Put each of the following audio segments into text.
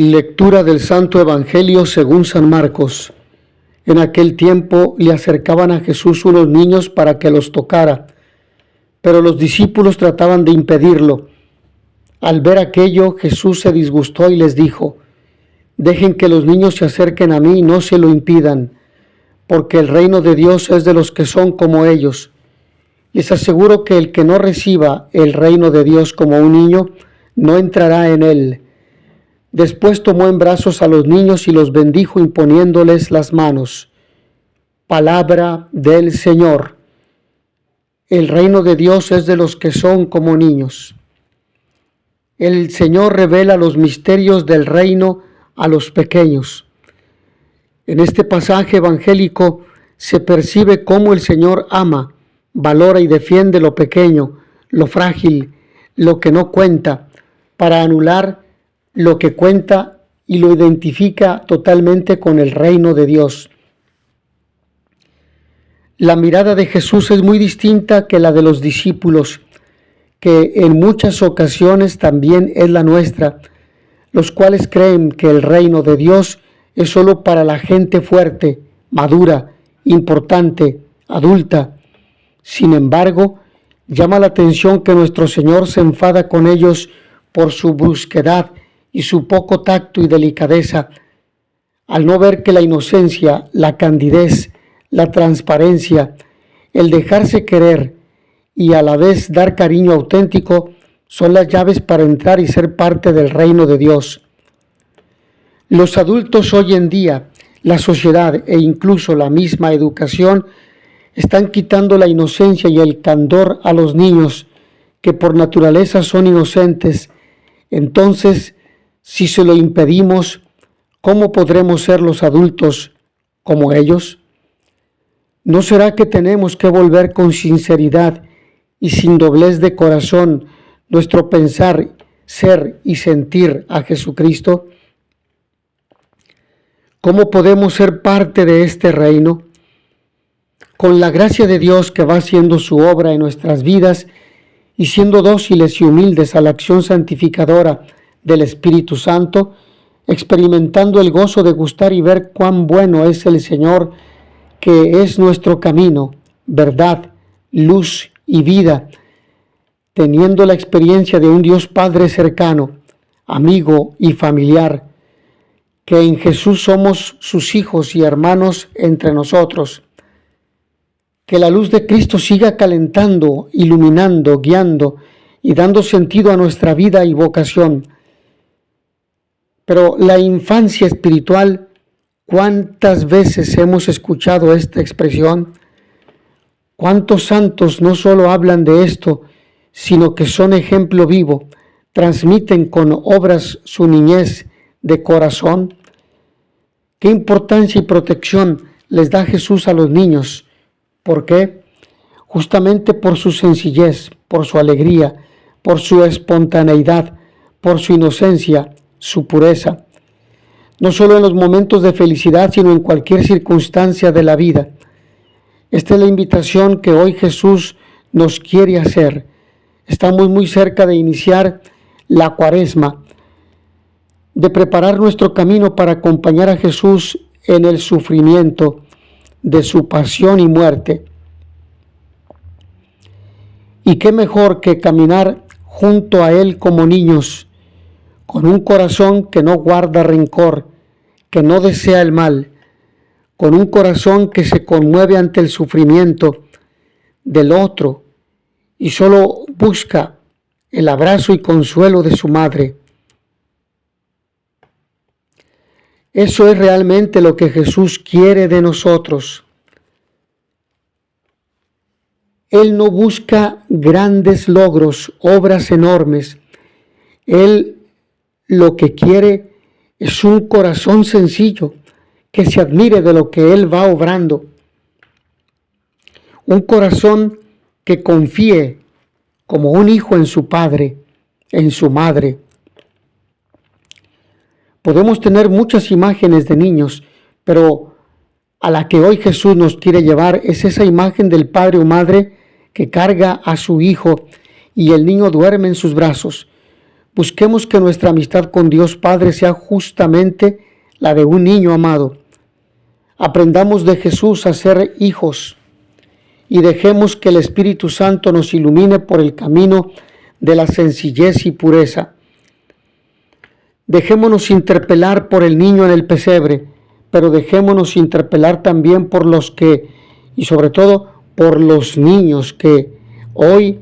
Lectura del Santo Evangelio según San Marcos. En aquel tiempo le acercaban a Jesús unos niños para que los tocara, pero los discípulos trataban de impedirlo. Al ver aquello, Jesús se disgustó y les dijo: «Dejen que los niños se acerquen a mí y no se lo impidan, porque el reino de Dios es de los que son como ellos. Les aseguro que el que no reciba el reino de Dios como un niño, no entrará en él». Después tomó en brazos a los niños y los bendijo imponiéndoles las manos. Palabra del Señor. El reino de Dios es de los que son como niños. El Señor revela los misterios del reino a los pequeños. En este pasaje evangélico se percibe cómo el Señor ama, valora y defiende lo pequeño, lo frágil, lo que no cuenta, para anular lo que cuenta y lo identifica totalmente con el reino de Dios. La mirada de Jesús es muy distinta que la de los discípulos, que en muchas ocasiones también es la nuestra, los cuales creen que el reino de Dios es solo para la gente fuerte, madura, importante, adulta. Sin embargo, llama la atención que nuestro Señor se enfada con ellos por su brusquedad y su poco tacto y delicadeza, al no ver que la inocencia, la candidez, la transparencia, el dejarse querer y a la vez dar cariño auténtico son las llaves para entrar y ser parte del reino de Dios. Los adultos hoy en día, la sociedad e incluso la misma educación están quitando la inocencia y el candor a los niños, que por naturaleza son inocentes. Entonces, si se lo impedimos, ¿cómo podremos ser los adultos como ellos? ¿No será que tenemos que volver con sinceridad y sin doblez de corazón nuestro pensar, ser y sentir a Jesucristo? ¿Cómo podemos ser parte de este reino? Con la gracia de Dios que va haciendo su obra en nuestras vidas y siendo dóciles y humildes a la acción santificadora del Espíritu Santo, experimentando el gozo de gustar y ver cuán bueno es el Señor, que es nuestro camino, verdad, luz y vida, teniendo la experiencia de un Dios Padre cercano, amigo y familiar, que en Jesús somos sus hijos y hermanos entre nosotros. Que la luz de Cristo siga calentando, iluminando, guiando y dando sentido a nuestra vida y vocación. Pero la infancia espiritual, ¿cuántas veces hemos escuchado esta expresión? ¿Cuántos santos no solo hablan de esto, sino que son ejemplo vivo, transmiten con obras su niñez de corazón? ¿Qué importancia y protección les da Jesús a los niños? ¿Por qué? Justamente por su sencillez, por su alegría, por su espontaneidad, por su inocencia, su pureza. No solo en los momentos de felicidad, sino en cualquier circunstancia de la vida. Esta es la invitación que hoy Jesús nos quiere hacer. Estamos muy cerca de iniciar la Cuaresma, de preparar nuestro camino para acompañar a Jesús en el sufrimiento de su pasión y muerte. Y qué mejor que caminar junto a Él como niños, con un corazón que no guarda rencor, que no desea el mal, con un corazón que se conmueve ante el sufrimiento del otro y solo busca el abrazo y consuelo de su madre. Eso es realmente lo que Jesús quiere de nosotros. Él no busca grandes logros, obras enormes. Él lo que quiere es un corazón sencillo, que se admire de lo que Él va obrando. Un corazón que confíe como un hijo en su padre, en su madre. Podemos tener muchas imágenes de niños, pero a la que hoy Jesús nos quiere llevar es esa imagen del padre o madre que carga a su hijo y el niño duerme en sus brazos. Busquemos que nuestra amistad con Dios Padre sea justamente la de un niño amado. Aprendamos de Jesús a ser hijos y dejemos que el Espíritu Santo nos ilumine por el camino de la sencillez y pureza. Dejémonos interpelar por el niño en el pesebre, pero dejémonos interpelar también por los que, y sobre todo por los niños que hoy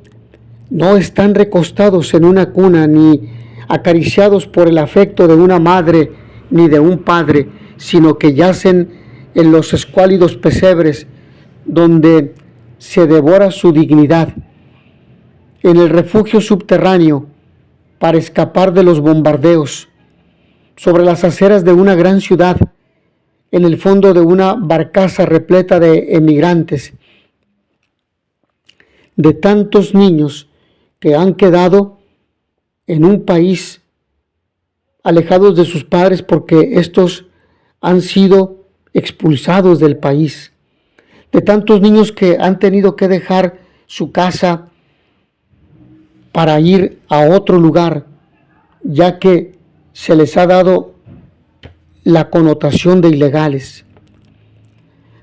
no están recostados en una cuna ni acariciados por el afecto de una madre ni de un padre, sino que yacen en los escuálidos pesebres donde se devora su dignidad, en el refugio subterráneo para escapar de los bombardeos, sobre las aceras de una gran ciudad, en el fondo de una barcaza repleta de emigrantes, de tantos niños que han quedado en un país alejados de sus padres porque estos han sido expulsados del país, de tantos niños que han tenido que dejar su casa para ir a otro lugar, ya que se les ha dado la connotación de ilegales.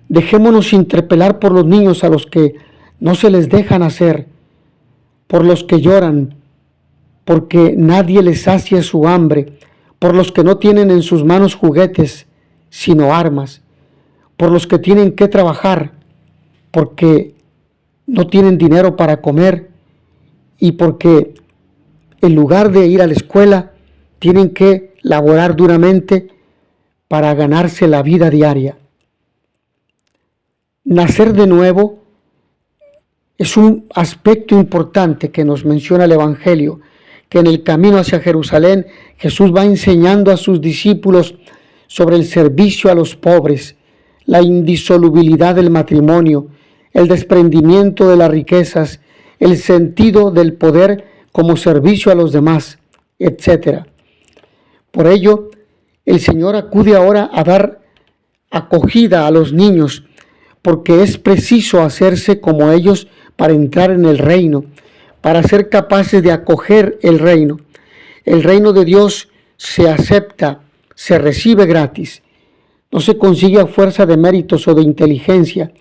Dejémonos interpelar por los niños a los que no se les deja nacer, por los que lloran, porque nadie les sacia su hambre, por los que no tienen en sus manos juguetes, sino armas, por los que tienen que trabajar, porque no tienen dinero para comer y porque en lugar de ir a la escuela, tienen que laborar duramente para ganarse la vida diaria. Nacer de nuevo es un aspecto importante que nos menciona el Evangelio, que en el camino hacia Jerusalén Jesús va enseñando a sus discípulos sobre el servicio a los pobres, la indisolubilidad del matrimonio, el desprendimiento de las riquezas, el sentido del poder como servicio a los demás, etc. Por ello, el Señor acude ahora a dar acogida a los niños, porque es preciso hacerse como ellos para entrar en el reino, para ser capaces de acoger el reino. El reino de Dios se acepta, se recibe gratis. No se consigue a fuerza de méritos o de inteligencia,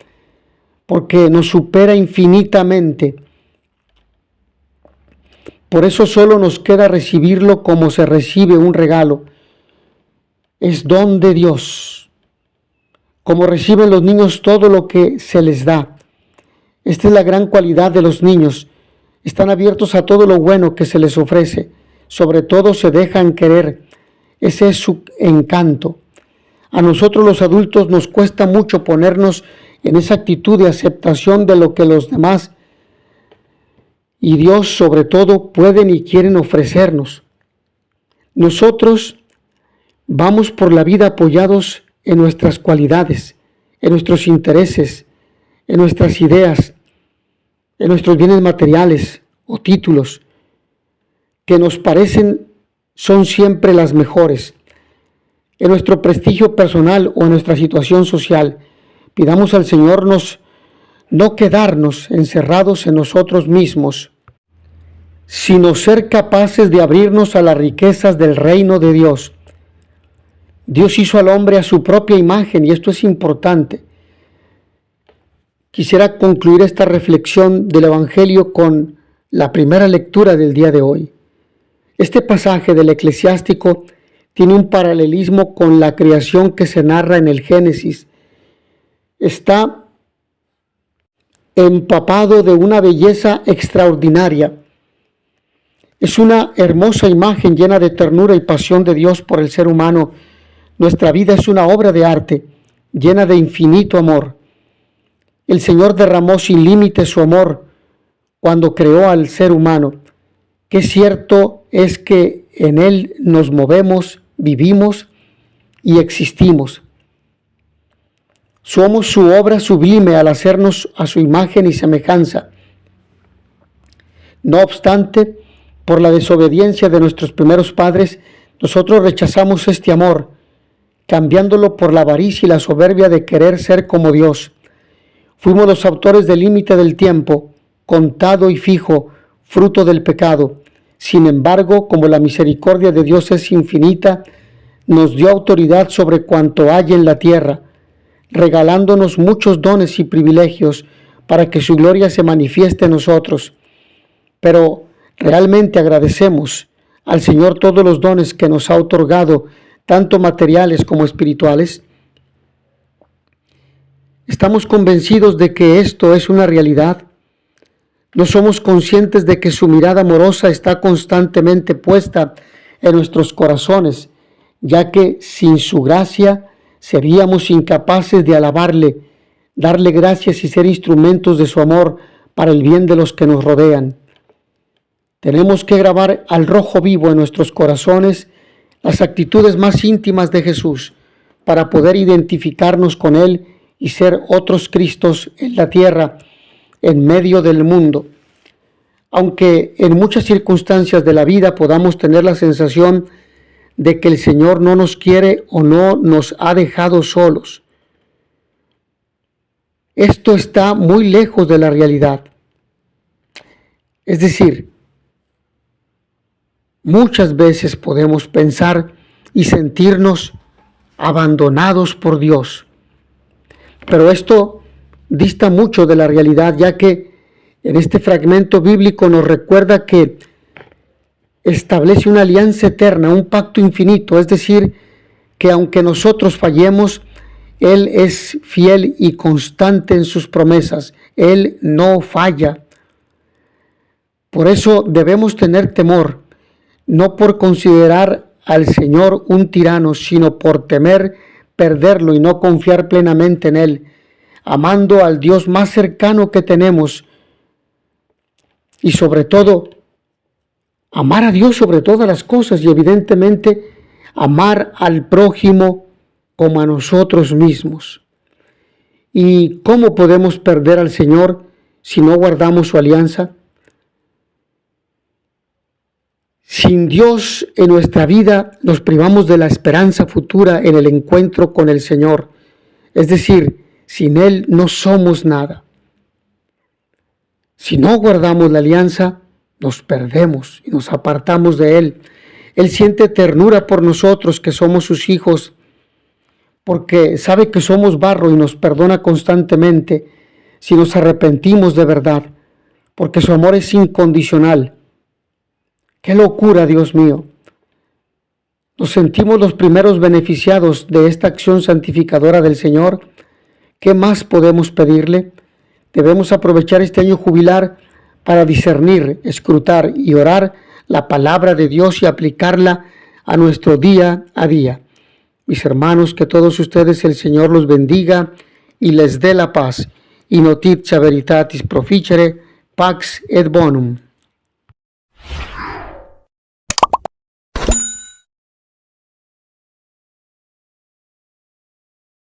porque nos supera infinitamente. Por eso solo nos queda recibirlo como se recibe un regalo. Es don de Dios. Como reciben los niños todo lo que se les da. Esta es la gran cualidad de los niños. Están abiertos a todo lo bueno que se les ofrece. Sobre todo se dejan querer. Ese es su encanto. A nosotros los adultos nos cuesta mucho ponernos en esa actitud de aceptación de lo que los demás y Dios sobre todo pueden y quieren ofrecernos. Nosotros vamos por la vida apoyados en nuestras cualidades, en nuestros intereses, en nuestras ideas, en nuestros bienes materiales o títulos, que nos parecen son siempre las mejores, en nuestro prestigio personal o en nuestra situación social. Pidamos al Señor no quedarnos encerrados en nosotros mismos, sino ser capaces de abrirnos a las riquezas del reino de Dios. Dios hizo al hombre a su propia imagen y esto es importante. Quisiera concluir esta reflexión del Evangelio con la primera lectura del día de hoy. Este pasaje del Eclesiástico tiene un paralelismo con la creación que se narra en el Génesis. Está empapado de una belleza extraordinaria. Es una hermosa imagen llena de ternura y pasión de Dios por el ser humano. Nuestra vida es una obra de arte llena de infinito amor. El Señor derramó sin límite su amor cuando creó al ser humano. Qué cierto es que en Él nos movemos, vivimos y existimos. Somos su obra sublime al hacernos a su imagen y semejanza. No obstante, por la desobediencia de nuestros primeros padres, nosotros rechazamos este amor, cambiándolo por la avaricia y la soberbia de querer ser como Dios. Fuimos los autores del límite del tiempo, contado y fijo, fruto del pecado. Sin embargo, como la misericordia de Dios es infinita, nos dio autoridad sobre cuanto hay en la tierra, regalándonos muchos dones y privilegios para que su gloria se manifieste en nosotros. Pero realmente agradecemos al Señor todos los dones que nos ha otorgado, tanto materiales como espirituales. ¿Estamos convencidos de que esto es una realidad? ¿No somos conscientes de que su mirada amorosa está constantemente puesta en nuestros corazones, ya que sin su gracia seríamos incapaces de alabarle, darle gracias y ser instrumentos de su amor para el bien de los que nos rodean? Tenemos que grabar al rojo vivo en nuestros corazones las actitudes más íntimas de Jesús para poder identificarnos con Él y ser otros Cristos en la tierra, en medio del mundo. Aunque en muchas circunstancias de la vida podamos tener la sensación de que el Señor no nos quiere o no nos ha dejado solos, esto está muy lejos de la realidad. Es decir, muchas veces podemos pensar y sentirnos abandonados por Dios, pero esto dista mucho de la realidad, ya que en este fragmento bíblico nos recuerda que establece una alianza eterna, un pacto infinito, es decir, que aunque nosotros fallemos, Él es fiel y constante en sus promesas. Él no falla. Por eso debemos tener temor, no por considerar al Señor un tirano, sino por temer perderlo y no confiar plenamente en Él, amando al Dios más cercano que tenemos y sobre todo amar a Dios sobre todas las cosas y evidentemente amar al prójimo como a nosotros mismos. ¿Y cómo podemos perder al Señor si no guardamos su alianza? Sin Dios en nuestra vida nos privamos de la esperanza futura en el encuentro con el Señor. Es decir, sin Él no somos nada. Si no guardamos la alianza, nos perdemos y nos apartamos de Él. Él siente ternura por nosotros que somos sus hijos, porque sabe que somos barro y nos perdona constantemente si nos arrepentimos de verdad, porque su amor es incondicional. ¡Qué locura, Dios mío! Nos sentimos los primeros beneficiados de esta acción santificadora del Señor. ¿Qué más podemos pedirle? Debemos aprovechar este año jubilar para discernir, escrutar y orar la palabra de Dios y aplicarla a nuestro día a día. Mis hermanos, que todos ustedes el Señor los bendiga y les dé la paz. Y notitia veritatis proficere, pax et bonum.